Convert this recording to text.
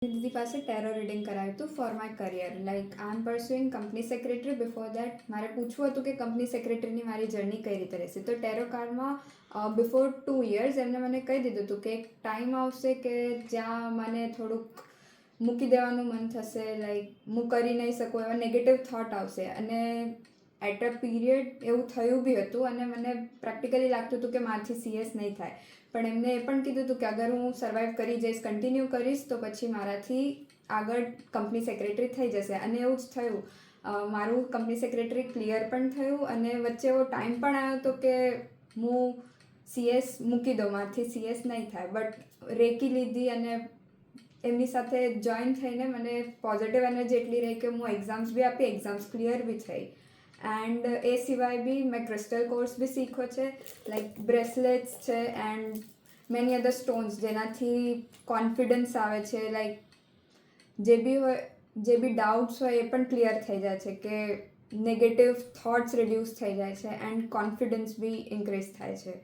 દીદી પાસે ટેરો રીડિંગ કરાવ્યું હતું for my career. Like I am pursuing company secretary. Before that મારે પૂછવું હતું કે કંપની સેક્રેટરીની મારી જર્ની કઈ રીતે રહેશે. તો ટેરો કાર્ડમાં બિફોર 2 years એમને મને કહી દીધું હતું કે એક ટાઈમ આવશે કે જ્યાં મને થોડુંક મૂકી દેવાનું મન થશે, લાઈક હું કરી નહીં શકું એવા નેગેટિવ થોટ આવશે. અને એટ અ પીરિયડ એવું થયું બી હતું અને મને પ્રેક્ટિકલી લાગતું હતું કે મારાથી CS નહીં થાય. પણ એમને એ પણ કીધું હતું કે અગર હું સર્વાઈવ કરી જઈશ, કન્ટિન્યુ કરીશ, તો પછી મારાથી આગળ કંપની સેક્રેટરી થઈ જશે. અને એવું જ થયું. મારું કંપની સેક્રેટરી ક્લિયર પણ થયું અને વચ્ચે એવો ટાઈમ પણ આવ્યો હતો કે હું CS મૂકી દઉં, મારાથી CS નહીં થાય. બટ રેકી લીધી અને એમની સાથે જોઈન થઈને મને પોઝિટિવ એનર્જી એટલી રહી કે હું એક્ઝામ્સ બી આપી, એક્ઝામ્સ ક્લિયર બી થઈ. એન્ડ એ સિવાય બી મેં ક્રિસ્ટલ કોર્સ બી શીખ્યો છે, લાઈક બ્રેસલેટ્સ છે એન્ડ મેની અધર સ્ટોન્સ, જેનાથી કોન્ફિડન્સ આવે છે. લાઈક જે બી હોય, જે બી ડાઉટ્સ હોય એ પણ ક્લિયર થઈ જાય છે, કે નેગેટિવ થોટ્સ રિડ્યુસ થઈ જાય છે એન્ડ કોન્ફિડન્સ બી ઇન્ક્રીઝ થાય છે.